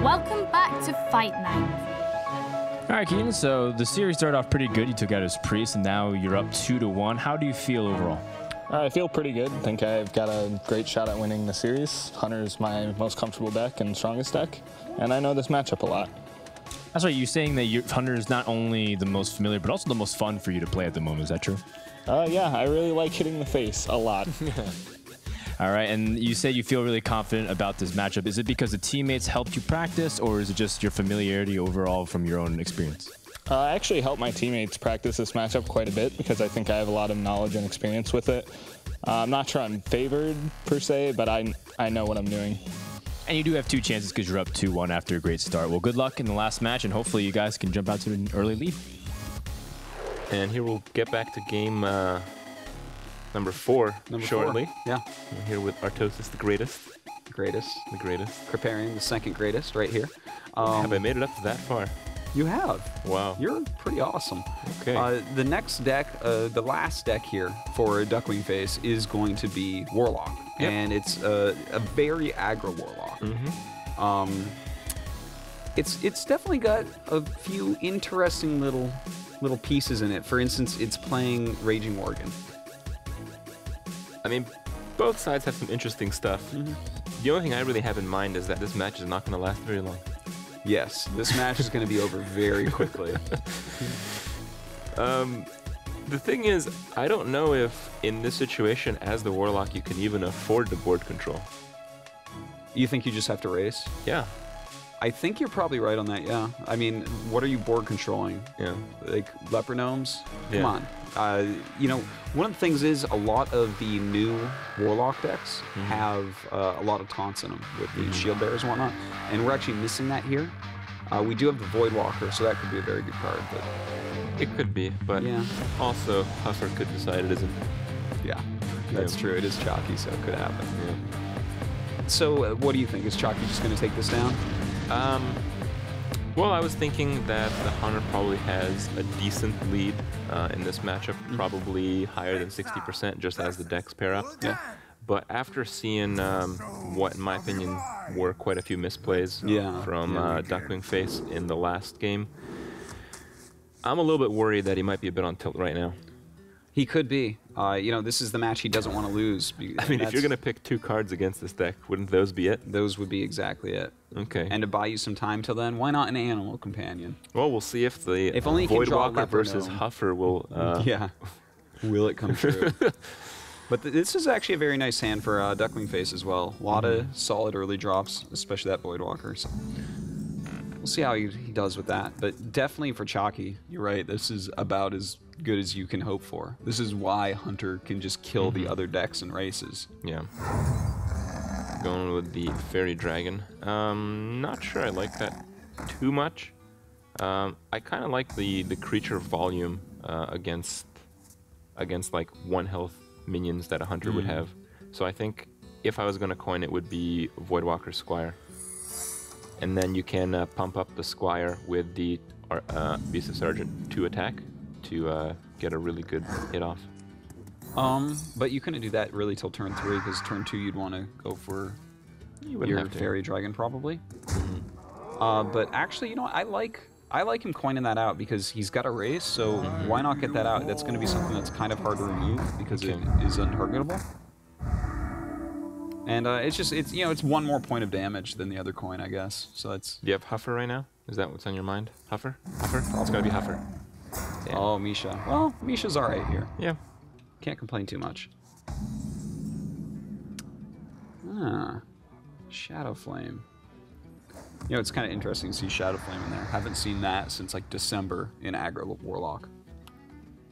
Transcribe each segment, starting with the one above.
Welcome back to Fight Night. All right, Keenan, so the series started off pretty good. You took out his priest, and now you're up 2-1. How do you feel overall? I feel pretty good. I think I've got a great shot at winning the series. Hunter's my most comfortable deck and strongest deck, and I know this matchup a lot. That's right. You're saying that Hunter is not only the most familiar, but also the most fun for you to play at the moment. Is that true? Yeah, I really like hitting the face a lot. All right, and you say you feel really confident about this matchup. Is it because the teammates helped you practice, or is it just your familiarity overall from your own experience? I actually helped my teammates practice this matchup quite a bit because I think I have a lot of knowledge and experience with it. I'm not sure I'm favored per se, but I know what I'm doing. And you do have 2 chances because you're up 2-1 after a great start. Well, good luck in the last match, and hopefully you guys can jump out to an early lead. And here we'll get back to game number 4 shortly. 4. Yeah. We're here with Artosis, the greatest. The greatest. The greatest. Kripparrian, the second greatest, right here. Have I made it up to that far? You have. Wow. You're pretty awesome. Okay. The next deck, the last deck here for DuckWingFace is going to be Warlock. Yep. And it's a very aggro Warlock. It's definitely got a few interesting little pieces in it. For instance, it's playing Raging Worgen. I mean, both sides have some interesting stuff. The only thing I really have in mind is that this match is not going to last very long. Yes, this match is going to be over very quickly. The thing is, I don't know if in this situation, as the Warlock, you can even afford the board control. You think you just have to race? Yeah. I think you're probably right on that, yeah. I mean, what are you board controlling? Yeah. Like leper gnomes? Yeah. Come on. You know, one of the things is a lot of the new Warlock decks have a lot of taunts in them with the shield bearers and whatnot, and we're actually missing that here. We do have the Voidwalker, so that could be a very good card. But It could be, but yeah. Also Huffer could decide it isn't. Yeah, that's true. It is Chakki, so it could happen. Yeah. So what do you think? Is Chakki just going to take this down? Well, I was thinking that the Hunter probably has a decent lead in this matchup, probably higher than 60%, just as the decks pair up. Yeah. But after seeing what, in my opinion, were quite a few misplays from DuckWingFace in the last game, I'm a little bit worried that he might be a bit on tilt right now. He could be. You know, this is the match he doesn't want to lose. I mean, if you're going to pick 2 cards against this deck, wouldn't those be it? Those would be exactly it. Okay. And to buy you some time till then, why not an animal companion? Well, we'll see if the only he can draw a Voidwalker leper versus gnome. Huffer will... Will it come true? But this is actually a very nice hand for DuckWingFace as well. A lot of solid early drops, especially that Voidwalker. So we'll see how he does with that. But definitely for Chakki, you're right. This is about as good as you can hope for. This is why Hunter can just kill the other decks and races. Yeah. Going with the Fairy Dragon. Not sure I like that too much. I kind of like the creature volume against like 1 health minions that a Hunter would have. So I think if I was going to coin, it would be Voidwalker Squire. And then you can pump up the Squire with the Beast of Sergeant to attack to get a really good hit off. But you couldn't do that really till turn 3, because turn 2 you'd want to go for your Fairy Dragon probably. But actually, you know what? I like him coining that out because he's got a race, so why not get that out? That's going to be something that's kind of hard to remove because it is untargetable. And it's 1 more point of damage than the other coin, I guess. So that's. Do you have Huffer right now? Is that what's on your mind? Huffer? Huffer? It's got to be Huffer. Damn. Oh, Misha. Well, Misha's all right here. Yeah. Can't complain too much. Shadow Flame. You know, it's kind of interesting to see Shadow Flame in there. Haven't seen that since like December in aggro Warlock.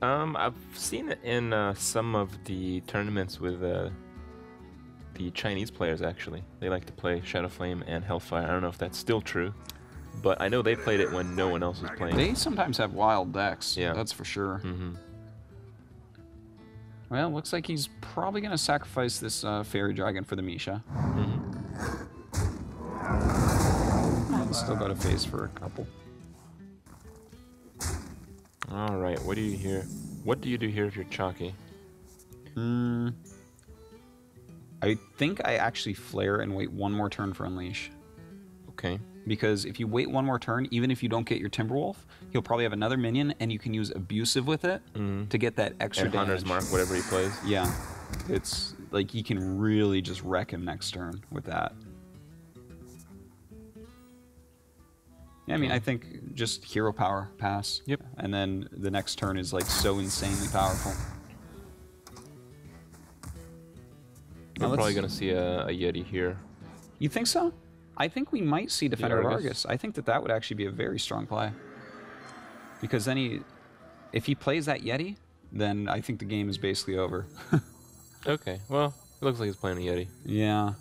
I've seen it in some of the tournaments with the Chinese players, actually. They like to play Shadow Flame and Hellfire. I don't know if that's still true, but I know they played it when no one else was playing. They sometimes have wild decks, yeah. That's for sure. Well, looks like he's probably going to sacrifice this Fairy Dragon for the Misha. Still got a face for a couple. All right, what do you hear? What do you do here if you're Chakki? I think I actually flare and wait 1 more turn for Unleash. Okay. because if you wait one more turn, even if you don't get your Timberwolf, he'll probably have another minion, and you can use Abusive with it to get that extra and Hunter's damage. Mark, whatever he plays. Yeah, it's like you can really just wreck him next turn with that. Yeah, I mean, I think just hero power pass. Yep. And then the next turn is like so insanely powerful. We're probably going to see a Yeti here. You think so? I think we might see Defender of Argus. Argus. I think that that would actually be a very strong play. Because then if he plays that Yeti, then I think the game is basically over. Okay, well, it looks like he's playing a Yeti. Yeah.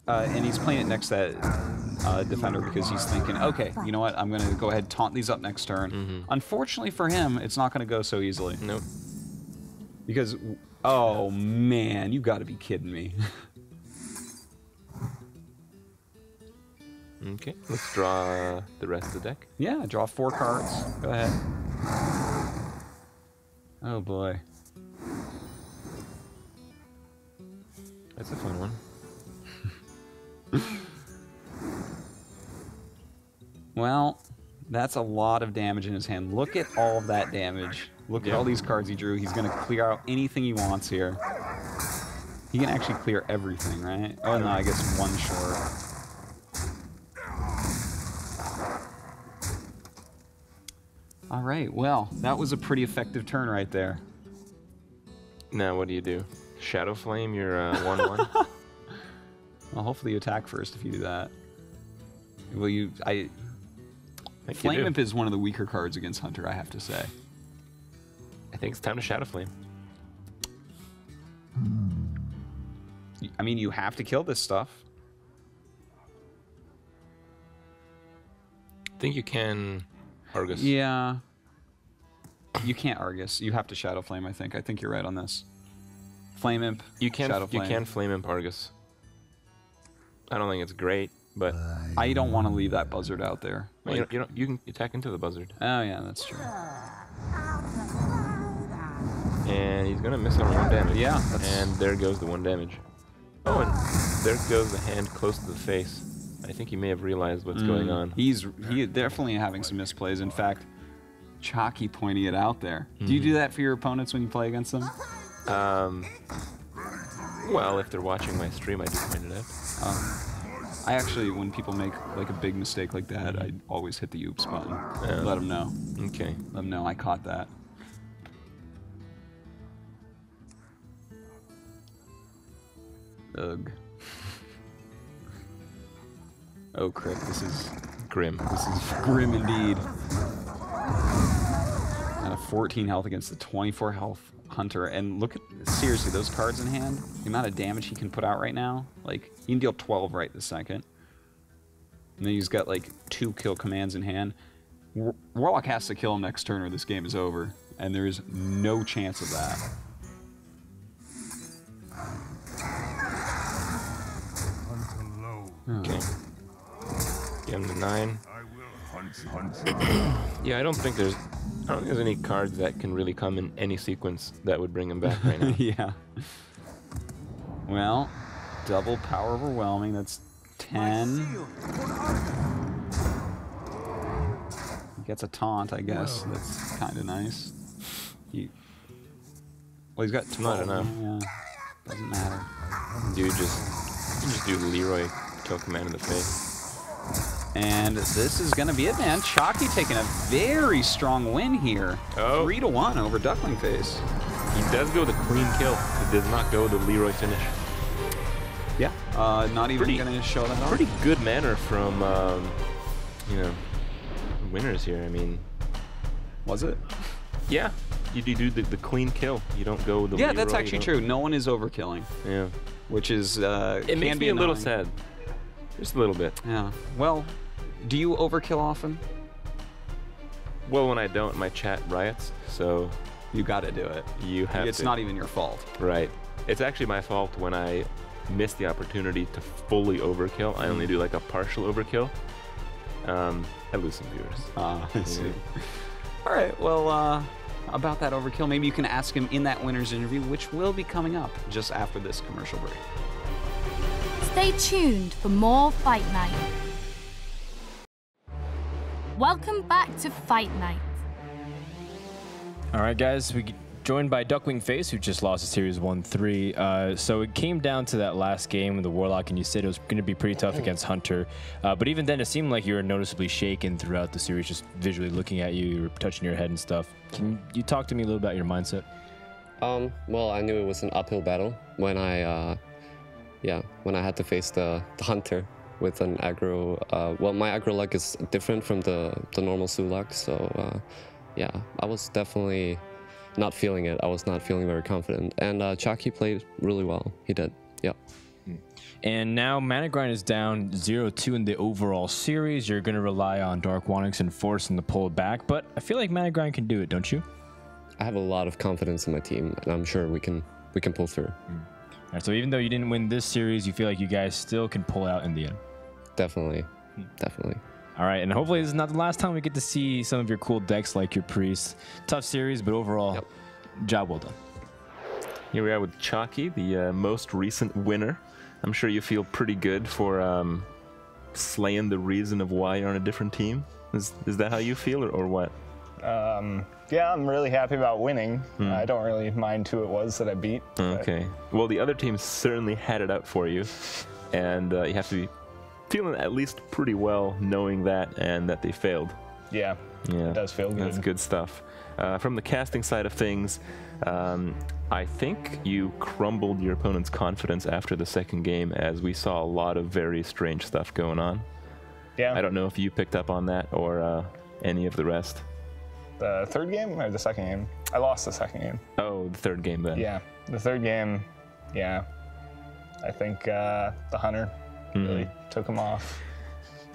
And he's playing it next to that Defender because he's thinking, okay, you know what? I'm going to go ahead and taunt these up next turn. Unfortunately for him, it's not going to go so easily. Nope. Because, oh man, you got to be kidding me. Okay, let's draw the rest of the deck. Yeah, draw 4 cards. Go ahead. Oh boy. That's a fun one. Well, that's a lot of damage in his hand. Look at all of that damage. Look at all these cards he drew. He's going to clear out anything he wants here. He can actually clear everything, right? Oh no, I guess 1 short. All right, well, that was a pretty effective turn right there. Now, what do? Shadow Flame your 1/1? Well, hopefully you attack first if you do that. Well, Like Flame you do. Imp is one of the weaker cards against Hunter, I have to say. I think it's time to Shadow Flame. I mean, you have to kill this stuff. I think you can Argus. Yeah. You can't Argus. You have to Shadow Flame, I think. I think you're right on this. Flame Imp, You can Shadow Flame. you can Flame Imp Argus. I don't think it's great, but I don't want to leave that buzzard out there. you can attack into the buzzard. Oh, yeah, that's true. And he's gonna miss on 1 damage. Yeah, that's- And there goes the 1 damage. Oh, and there goes the hand close to the face. I think he may have realized what's going on. He's definitely having some misplays. In fact, Chakki pointing it out there. Do you do that for your opponents when you play against them? Well, if they're watching my stream, I do point it out. I actually, when people make like a big mistake like that, I always hit the oops button. Yeah. Let them know. Okay. Let them know I caught that. Ugh. Oh, crap, this is Grim. grim indeed. At a 14 health against the 24 health Hunter. And look at, seriously, those cards in hand, the amount of damage he can put out right now. Like, he can deal 12 right this second. And then he's got, like, 2 kill commands in hand. Warlock has to kill him next turn or this game is over. And there is no chance of that. Okay. Get him to 9. Yeah, I don't think there's any cards that can really come in any sequence that would bring him back right now. Yeah. Well, double power overwhelming. That's 10. He gets a taunt, I guess. That's kind of nice. Well, he's got 12. Not enough. Yeah. Doesn't matter. Dude, just do Leroy kill command in the face. And this is going to be it, man. Chakki taking a very strong win here. Oh. 3-1 over DuckWingFace. He does go the clean kill. He does not go the Leroy finish. Yeah. Not even going to show that off. Pretty good manner from, winners here. I mean, Was it? yeah, you do the clean kill. You don't go the Yeah, Leroy, that's you actually don't- true. No one is overkilling, Yeah. which is It can makes be me a little annoying. sad. Just a little bit. Yeah. Well, do you overkill often? Well, when I don't, my chat riots, so You got to do it. you have It's to. not even your fault. Right. It's actually my fault when I miss the opportunity to fully overkill. I only do like a partial overkill. I lose some viewers. I see. All right. Well, about that overkill, maybe you can ask him in that winner's interview, which will be coming up just after this commercial break. Stay tuned for more Fight Night. Welcome back to Fight Night. All right, guys, we joined by DuckWingFace, who just lost a series 1-3. So it came down to that last game with the Warlock, and you said it was going to be pretty tough against Hunter. But even then, it seemed like you were noticeably shaken throughout the series, just visually looking at you. You were touching your head and stuff. Can you talk to me a little about your mindset? Well, I knew it was an uphill battle when I had to face the Hunter with an aggro. Well, my aggro luck is different from the normal Sulak, so yeah, I was definitely not feeling it. I was not feeling very confident, and Chakki played really well. He did, yep. And now Managrind is down 0-2 in the overall series. You're going to rely on DuckWingFace and forcing the pull back, but I feel like Managrind can do it, don't you? I have a lot of confidence in my team, and I'm sure we can pull through. All right, so even though you didn't win this series, you feel like you guys still can pull out in the end? Definitely, definitely. All right, and hopefully this is not the last time we get to see some of your cool decks like your Priest. Tough series, but overall, job well done. Here we are with Chakki, the most recent winner. I'm sure you feel pretty good for slaying the reason of why you're on a different team. Is that how you feel, or what? Yeah, I'm really happy about winning. I don't really mind who it was that I beat. Okay. Well, the other team certainly had it out for you, and you have to be feeling at least pretty well knowing that and that they failed. Yeah, it does feel good. That's good stuff. From the casting side of things, I think you crumbled your opponent's confidence after the second game, as we saw a lot of very strange stuff going on. Yeah. I don't know if you picked up on that or any of the rest. The third game or the second game? I lost the second game. Oh, the third game then. Yeah, the third game, yeah. I think the Hunter really took him off.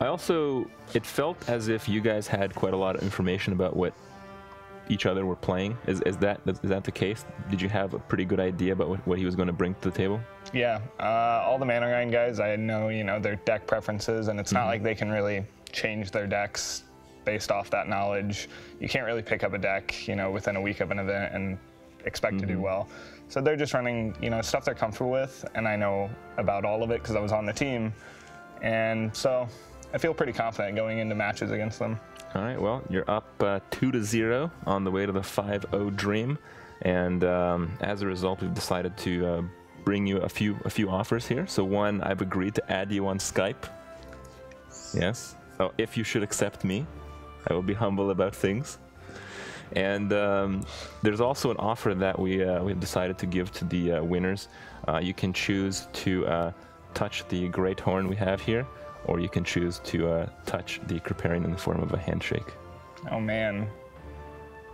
It felt as if you guys had quite a lot of information about what each other were playing. Is that the case? Did you have a pretty good idea about what he was going to bring to the table? Yeah, all the Managrind guys, I know, their deck preferences, and it's not like they can really change their decks based off that knowledge. You can't really pick up a deck, within a week of an event and expect to do well. So they're just running, stuff they're comfortable with, and I know about all of it because I was on the team. And so I feel pretty confident going into matches against them. All right, well, you're up 2-0 on the way to the 5-0 dream. And as a result, we've decided to bring you a few offers here. So one, I've agreed to add you on Skype. Yes. So if you should accept me, I will be humble about things. And there's also an offer that we've decided to give to the winners. You can choose to touch the great horn we have here, or you can choose to touch the Kriparian in the form of a handshake. Oh man,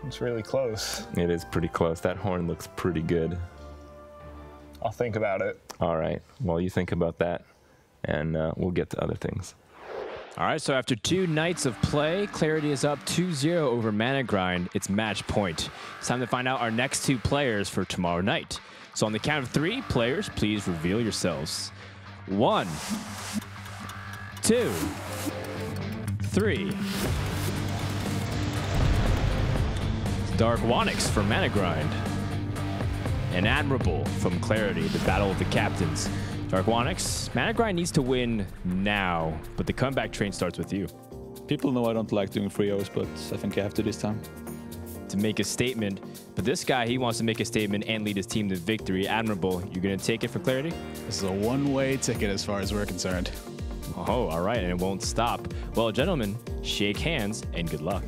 it's really close. It is pretty close. That horn looks pretty good. I'll think about it. All right. Well, you think about that, and we'll get to other things. All right, so after 2 nights of play, Clarity is up 2-0 over Managrind. It's match point. It's time to find out our next 2 players for tomorrow night. So on the count of 3, players, please reveal yourselves. 1, 2, 3. DuckWingFace from Managrind. And Admirable from Clarity, the battle of the captains. DuckWingFace, Managrind needs to win now, but the comeback train starts with you. People know I don't like doing 3-0s, but I think I have to this time. To make a statement, but this guy, he wants to make a statement and lead his team to victory. Admirable, you're going to take it for Clarity? This is a one-way ticket as far as we're concerned. Oh, all right, and it won't stop. Well, gentlemen, shake hands and good luck.